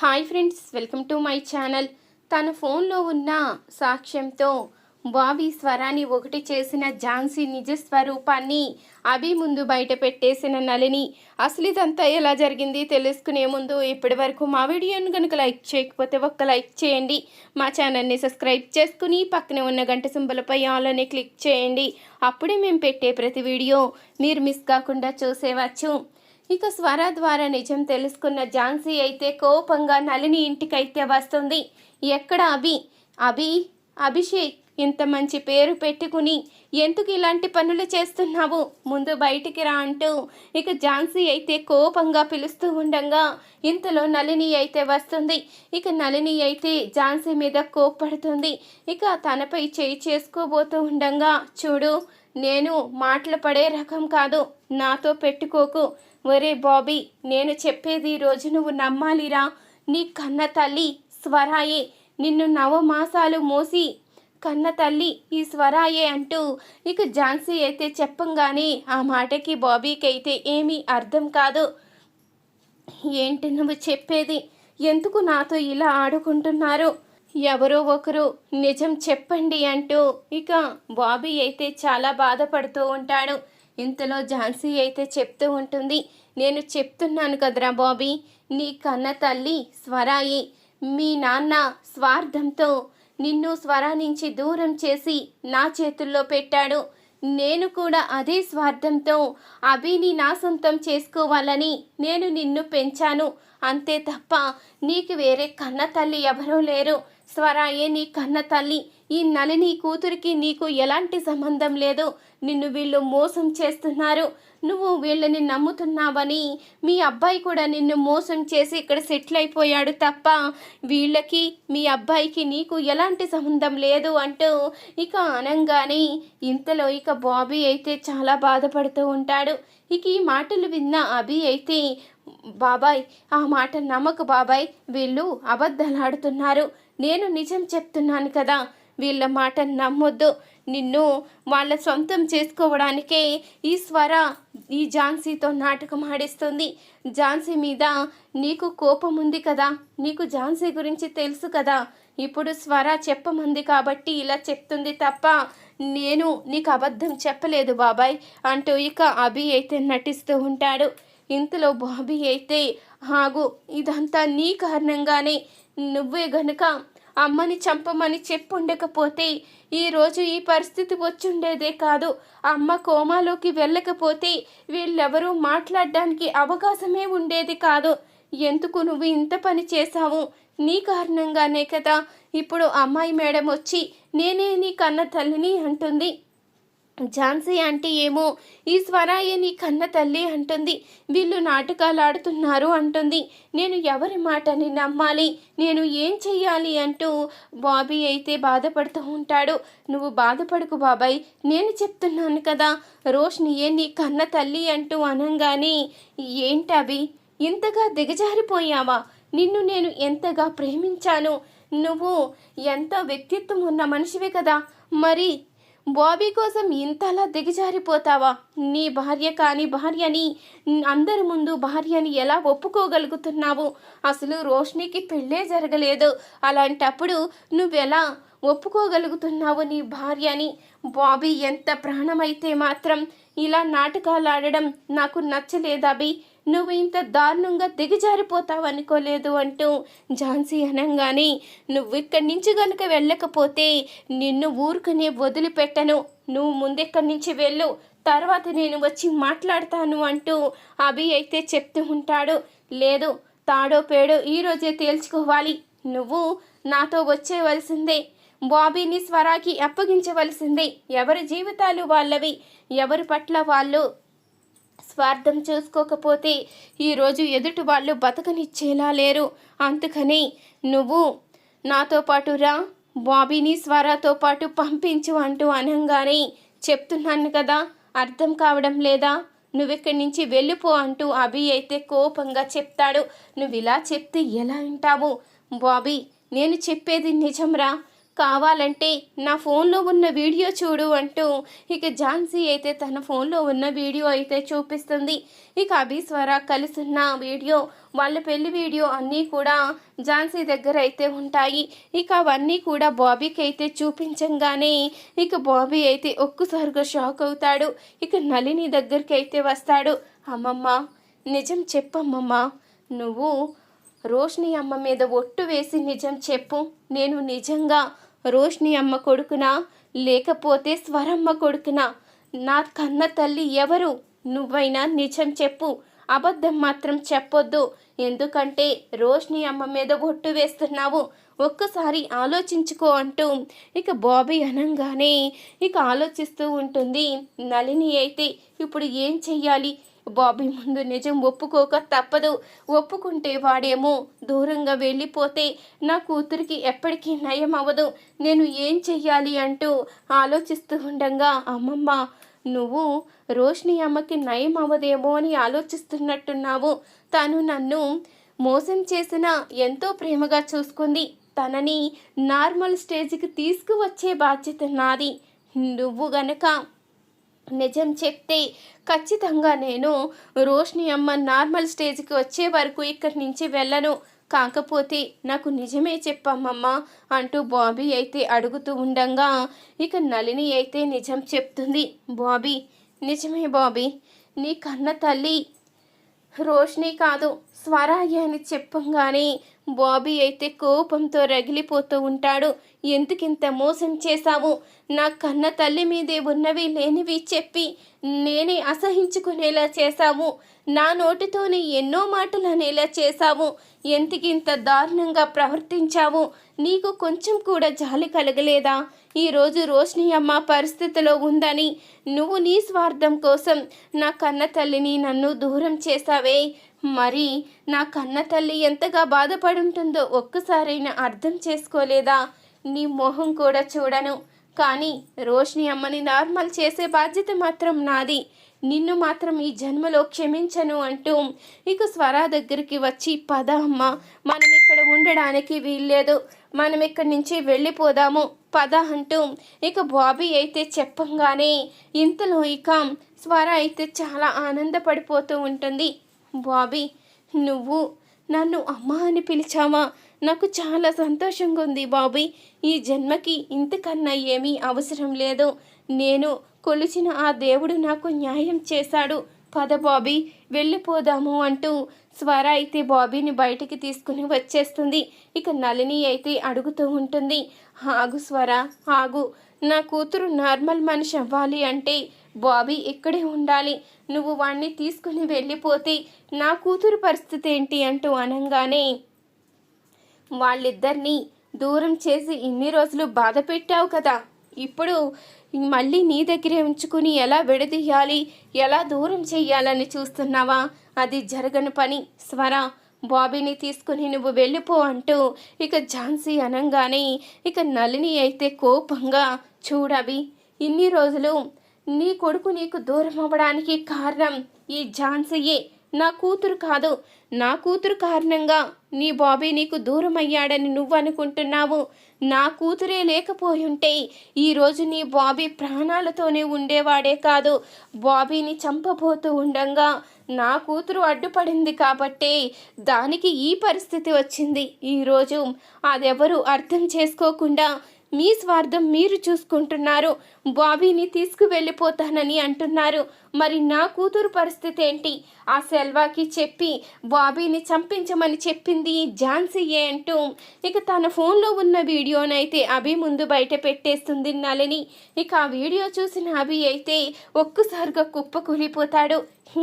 Hi friends, welcome to my channel. తన ఫోన్లో ఉన్న సాక్ష్యంతో బాబీ స్వరాన్ని ఒకటి చేసిన ఝాన్సీ నిజ స్వరూపాన్ని అభి ముందు బయట పెట్టేసిన నళిని. అసలు ఇదంతా ఎలా జరిగింది తెలుసుకునే ముందు ఇప్పటి వరకు మా వీడియోను కనుక లైక్ చేయకపోతే ఒక్క లైక్ చేయండి. మా ఛానల్ని సబ్స్క్రైబ్ చేసుకుని పక్కనే ఉన్న గంట సింబలపై ఆల్ అని క్లిక్ చేయండి. అప్పుడే మేము పెట్టే ప్రతి వీడియో మీరు మిస్ కాకుండా చూసేవచ్చు. ఇక స్వర ద్వారా నిజం తెలుసుకున్న ఝాన్సీ అయితే కోపంగా నళిని ఇంటికైతే వస్తుంది. ఎక్కడ అభిషేక్ ఇంత మంచి పేరు పెట్టుకుని ఎందుకు ఇలాంటి పనులు చేస్తున్నావు, ముందు బయటికి రా అంటూ ఇక ఝాన్సీ అయితే కోపంగా పిలుస్తూ ఉండగా ఇంతలో నళిని అయితే వస్తుంది. ఇక నళిని అయితే ఝాన్సీ మీద కోప్పడుతుంది. ఇక తనపై చేయి చేసుకోబోతూ ఉండగా, చూడు, నేను మాటలు పడే రకం కాదు, నాతో పెట్టుకోకు. ఒరే బాబీ, నేను చెప్పేది రోజు నువ్వు నమ్మాలిరా. నీ కన్న తల్లి స్వరాయే, నిన్ను నవమాసాలు మోసి కన్న తల్లి ఈ స్వరాయే అంటూ ఇక ఝాన్సీ అయితే చెప్పంగానే ఆ మాటకి బాబీకి అయితే ఏమీ అర్థం కాదు. ఏంటి నువ్వు చెప్పేది? ఎందుకు నాతో ఇలా ఆడుకుంటున్నారు? ఎవరో ఒకరు నిజం చెప్పండి అంటూ ఇక బాబీ అయితే చాలా బాధపడుతూ ఉంటాడు. ఇంతలో ఝాన్సీ అయితే చెప్తూ ఉంటుంది, నేను చెప్తున్నాను కదరా బాబీ, నీ కన్న తల్లి స్వరాయి. మీ నాన్న స్వార్థంతో నిన్ను స్వరా నుంచి దూరం చేసి నా చేతుల్లో పెట్టాడు. నేను కూడా అదే స్వార్థంతో అభిని నా సొంతం చేసుకోవాలని నేను నిన్ను పెంచాను. అంతే తప్ప నీకు వేరే కన్న తల్లి ఎవరూ లేరు. స్వరాయే నీ కన్న తల్లి. ఈ నళిని కూతురికి నీకు ఎలాంటి సంబంధం లేదు. నిన్ను వీళ్ళు మోసం చేస్తున్నారు. నువ్వు వీళ్ళని నమ్ముతున్నావని మీ అబ్బాయి కూడా నిన్ను మోసం చేసి ఇక్కడ సెటిల్ అయిపోయాడు తప్ప వీళ్ళకి మీ అబ్బాయికి నీకు ఎలాంటి సంబంధం లేదు అంటూ ఇక అనంగానే ఇంతలో ఇక బాబీ అయితే చాలా బాధపడుతూ ఉంటాడు. ఇక ఈ మాటలు విన్న అభి అయితే, బాబాయ్, ఆ మాట నమ్మకు బాబాయ్, వీళ్ళు అబద్ధాలాడుతున్నారు. నేను నిజం చెప్తున్నాను కదా, వీళ్ళ మాట నమ్మొద్దు. నిన్ను వాళ్ళ సొంతం చేసుకోవడానికే ఈ స్వర ఈ ఝాన్సీతో నాటకం ఆడిస్తుంది. ఝాన్సీ మీద నీకు కోపం ఉంది కదా, నీకు ఝాన్సీ గురించి తెలుసు కదా, ఇప్పుడు స్వర చెప్పమంది కాబట్టి ఇలా చెప్తుంది తప్ప నేను నీకు అబద్ధం చెప్పలేదు బాబాయ్ అంటూ ఇక అభి అయితే నటిస్తూ ఉంటాడు. ఇంతలో బాబీ అయితే, ఆగు, ఇదంతా నీ కారణంగానే. నువ్వే గనుక అమ్మని చంపమని చెప్పుండకపోతే ఈరోజు ఈ పరిస్థితి వచ్చుండేదే కాదు. అమ్మ కోమాలోకి వెళ్ళకపోతే వీళ్ళెవరూ మాట్లాడడానికి అవకాశమే ఉండేది కాదు. ఎందుకు నువ్వు ఇంత పని చేశావు? నీ కారణంగానే కదా ఇప్పుడు అమ్మాయి మేడం వచ్చి నేనే నీ కన్న తల్లిని అంటుంది. ఝాన్సీ అంటే ఏమో ఈ స్వరాయే నీ కన్న తల్లి అంటుంది. వీళ్ళు నాటకాలు ఆడుతున్నారు అంటుంది. నేను ఎవరి మాటని నమ్మాలి? నేను ఏం చెయ్యాలి అంటూ బాబీ అయితే బాధపడుతూ ఉంటాడు. నువ్వు బాధపడకు బాబాయ్, నేను చెప్తున్నాను కదా, రోష్నియే నీ కన్న తల్లి అంటూ అనంగానే, ఏంటవి ఇంతగా దిగజారిపోయావా? నిన్ను నేను ఎంతగా ప్రేమించాను. నువ్వు ఎంతో వ్యక్తిత్వం ఉన్న మనిషివే కదా, మరి బాబీ కోసం ఇంతలా దిగజారిపోతావా? నీ భార్య కాని భార్యని అందరి ముందు భార్యని ఎలా ఒప్పుకోగలుగుతున్నావు? అసలు రోష్నికి పెళ్ళే జరగలేదు. అలాంటప్పుడు నువ్వెలా ఒప్పుకోగలుగుతున్నావు నీ భార్యని? బాబీ ఎంత ప్రాణమైతే మాత్రం ఇలా నాటకాలు ఆడడం నాకు నచ్చలేదభి. నువ్వు ఇంత దారుణంగా దిగజారిపోతావనుకోలేదు అంటూ ఝాన్సీ అనంగానే, నువ్వు ఇక్కడి నుంచి కనుక వెళ్ళకపోతే నిన్ను ఊరుకునే వదిలిపెట్టను. నువ్వు ముందెక్కడి నుంచి వెళ్ళు, తర్వాత నేను వచ్చి మాట్లాడతాను అంటూ అభి అయితే చెప్తూ ఉంటాడు. లేదు, తాడో పేడో ఈరోజే తేల్చుకోవాలి. నువ్వు నాతో వచ్చేవలసిందే. బాబీని స్వరాకి అప్పగించవలసిందే. ఎవరి జీవితాలు వాళ్ళవి. ఎవరి పట్ల వాళ్ళు స్వార్థం చూసుకోకపోతే ఈరోజు ఎదుటి వాళ్ళు బతకనిచ్చేలా లేరు. అందుకని నువ్వు నాతో పాటు రా, బాబీని స్వరాతో పాటు పంపించు అంటూ అనంగానే, చెప్తున్నాను కదా, అర్థం కావడం లేదా? నువ్వెక్కడి నుంచి వెళ్ళిపో అంటూ అభి అయితే కోపంగా చెప్తాడు. నువ్వు ఇలా చెప్తే ఎలా వింటావు? బాబీ, నేను చెప్పేది నిజంరా. కావాలంటే నా ఫోన్లో ఉన్న వీడియో చూడు అంటూ ఇక ఝాన్సీ అయితే తన ఫోన్లో ఉన్న వీడియో అయితే చూపిస్తుంది. ఇక అభి స్వర కలిసిన వీడియో, వాళ్ళ పెళ్లి వీడియో అన్నీ కూడా ఝాన్సీ దగ్గర అయితే ఉంటాయి. ఇక అవన్నీ కూడా బాబీకి అయితే చూపించంగానే ఇక బాబీ అయితే ఒక్కసారిగా షాక్ అవుతాడు. ఇక నళిని దగ్గరికి అయితే వస్తాడు. అమ్మమ్మ, నిజం చెప్పమ్మమ్మ, నువ్వు రోష్ని అమ్మ మీద ఒట్టు వేసి నిజం చెప్పు. నేను నిజంగా రోష్ని అమ్మ కొడుకునా లేకపోతే స్వరమ్మ కొడుకునా? నా కన్న తల్లి ఎవరు? నువ్వైనా నిజం చెప్పు, అబద్ధం మాత్రం చెప్పొద్దు. ఎందుకంటే రోష్ని అమ్మ మీద ఒట్టు వేస్తున్నావు, ఒక్కసారి ఆలోచించుకో అంటూ ఇక బాబీ అనంగానే ఇక ఆలోచిస్తూ ఉంటుంది నళిని అయితే. ఇప్పుడు ఏం చెయ్యాలి? బాబీ ముందు నిజం ఒప్పుకోక తప్పదు. ఒప్పుకుంటే వాడేమో దూరంగా వెళ్ళిపోతే నా కూతురికి ఎప్పటికీ నయం అవ్వదు. నేను ఏం చెయ్యాలి అంటూ ఆలోచిస్తూ ఉండగా, అమ్మమ్మ, నువ్వు రోష్ని అమ్మకి నయం అవ్వదేమో అని ఆలోచిస్తున్నట్టున్నావు. తను నన్ను మోసం చేసిన ఎంతో ప్రేమగా చూసుకుంది. తనని నార్మల్ స్టేజ్కి తీసుకువచ్చే బాధ్యత నాది. నువ్వు గనక నిజం చెప్తే ఖచ్చితంగా నేను రోష్ని అమ్మ నార్మల్ స్టేజ్కి వచ్చే వరకు ఇక్కడి నుంచి వెళ్ళను. కాకపోతే నాకు నిజమే చెప్పమ్మమ్మ అంటూ బాబీ అయితే అడుగుతూ ఉండగా ఇక నళిని అయితే నిజం చెప్తుంది. బాబీ, నిజమే బాబీ, నీ కన్న తల్లి రోష్ని కాదు స్వరాయ అని చెప్పంగానే బాబీ అయితే కోపంతో రగిలిపోతూ ఉంటాడు. ఎందుకింత మోసం చేశావు? నా కన్న తల్లి మీదే ఉన్నవి లేనివి చెప్పి నేనే అసహించుకునేలా చేశావు. నా నోటితోనే ఎన్నో మాటలు అనేలా చేశావు. ఎందుకింత దారుణంగా ప్రవర్తించావు? నీకు కొంచెం కూడా జాలి కలగలేదా? ఈరోజు రోష్ని అమ్మ పరిస్థితిలో ఉందని నువ్వు నీ స్వార్థం కోసం నా కన్న తల్లిని నన్ను దూరం చేశావే. మరి నా కన్న తల్లి ఎంతగా బాధపడుంటుందో ఒక్కసారైనా అర్థం చేసుకోలేదా? నీ మొహం కూడా చూడను, కానీ రోష్ని అమ్మని నార్మల్ చేసే బాధ్యత మాత్రం నాది. నిన్ను మాత్రం ఈ జన్మలో క్షమించను అంటూ ఇక స్వరా దగ్గరికి వచ్చి, పద అమ్మ, మనం ఇక్కడ ఉండడానికి వీల్లేదు, మనం ఇక్కడి నుంచి వెళ్ళిపోదాము పద అంటూ ఇక బాబీ అయితే చెప్పంగానే ఇంతలో ఇక స్వర అయితే చాలా ఆనందపడిపోతూ ఉంటుంది. బాబీ, నువ్వు నన్ను అమ్మ అని పిలిచావా? నాకు చాలా సంతోషంగా ఉంది బాబీ. ఈ జన్మకి ఇంతకన్నా ఏమీ అవసరం లేదు. నేను కొలిచిన ఆ దేవుడు నాకు న్యాయం చేశాడు. పద బాబీ, వెళ్ళిపోదాము అంటూ స్వర అయితే బాబీని బయటికి తీసుకుని వచ్చేస్తుంది. ఇక నళిని అయితే అడుగుతూ ఉంటుంది, ఆగు స్వర, ఆగు. నా కూతురు నార్మల్ మనిషి అవ్వాలి అంటే బాబీ ఇక్కడే ఉండాలి. నువ్వు వాణ్ణి తీసుకుని వెళ్ళిపోతే నా కూతురు పరిస్థితి ఏంటి అంటూ అనంగానే, వాళ్ళిద్దరినీ దూరం చేసి ఇన్ని రోజులు బాధ పెట్టావు కదా, ఇప్పుడు మళ్ళీ నీ దగ్గరే ఉంచుకుని ఎలా విడదీయాలి, ఎలా దూరం చెయ్యాలని చూస్తున్నావా? అది జరగని పని. స్వర, బాబీని తీసుకుని నువ్వు వెళ్ళిపో అంటూ ఇక ఝాన్సీ అనంగానే ఇక నళిని అయితే కోపంగా, చూడవి, ఇన్ని రోజులు నీ కొడుకు నీకు దూరం అవ్వడానికి కారణం ఈ ఝాన్సీయే, నా కూతురు కాదు. నా కూతురు కారణంగా నీ బాబీ నీకు దూరం అయ్యాడని నువ్వు అనుకుంటున్నావు. నా కూతురే లేకపోయి ఉంటే ఈరోజు నీ బాబీ ప్రాణాలతోనే ఉండేవాడే కాదు. బాబీని చంపబోతూ ఉండగా నా కూతురు అడ్డుపడింది కాబట్టే దానికి ఈ పరిస్థితి వచ్చింది. ఈరోజు అదెవరు అర్థం చేసుకోకుండా మీ స్వార్థం మీరు చూసుకుంటున్నారు. బాబీని తీసుకువెళ్ళిపోతానని అంటున్నారు. మరి నా కూతురు పరిస్థితి ఏంటి? ఆ సెల్వాకి చెప్పి బాబీని చంపించమని చెప్పింది ఝాన్సీయే అంటూ ఇక తన ఫోన్లో ఉన్న వీడియోనైతే అభి ముందు బయట పెట్టేస్తుంది నళిని. ఇక ఆ వీడియో చూసిన అభి అయితే ఒక్కసారిగా కుప్పకూలిపోతాడు.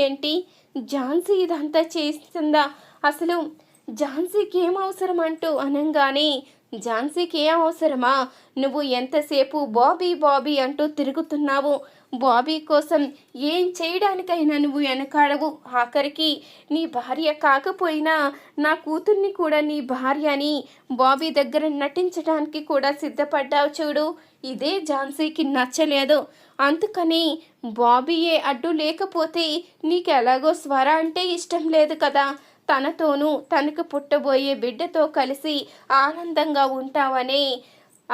ఏంటి, ఝాన్సీ ఇదంతా చేస్తుందా? అసలు ఝాన్సీకి ఏం అవసరం అంటూ అనంగానే, ఝాన్సీకి ఏం అవసరమా? నువ్వు ఎంతసేపు బాబీ బాబీ అంటూ తిరుగుతున్నావు. బాబీ కోసం ఏం చేయడానికైనా నువ్వు వెనకాడవు. ఆఖరికి నీ భార్య కాకపోయినా నా కూతుర్ని కూడా నీ భార్య అని బాబీ దగ్గర నటించడానికి కూడా సిద్ధపడ్డావు చూడు. ఇదే ఝాన్సీకి నచ్చలేదు. అందుకని బాబీయే అడ్డు లేకపోతే నీకు ఎలాగో స్వర అంటే ఇష్టం లేదు కదా. తనతోనూ తనకు పుట్టబోయే బిడ్డతో కలిసి ఆనందంగా ఉంటావనే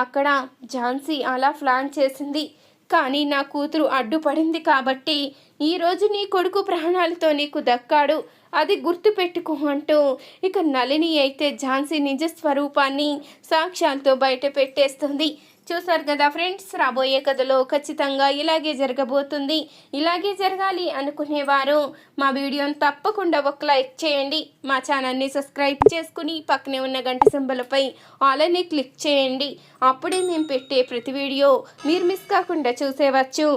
అక్కడ ఝాన్సీ అలా ప్లాన్ చేసింది. కానీ నా కూతురు అడ్డుపడింది కాబట్టి ఈరోజు నీ కొడుకు ప్రాణాలతో నీకు దక్కాడు, అది గుర్తుపెట్టుకో అంటూ ఇక నళిని అయితే ఝాన్సీ నిజ స్వరూపాన్ని సాక్ష్యాలతో బయట పెట్టేస్తుంది. చూసారు కదా ఫ్రెండ్స్, రాబోయే కథలో ఖచ్చితంగా ఇలాగే జరగబోతుంది. ఇలాగే జరగాలి అనుకునేవారు మా వీడియోని తప్పకుండా ఒక లైక్ చేయండి. మా ఛానల్ని సబ్స్క్రైబ్ చేసుకుని పక్కనే ఉన్న గంట సింబలపై ఆల్ అని క్లిక్ చేయండి. అప్పుడే మేము పెట్టే ప్రతి వీడియో మీరు మిస్ కాకుండా చూసేవచ్చు.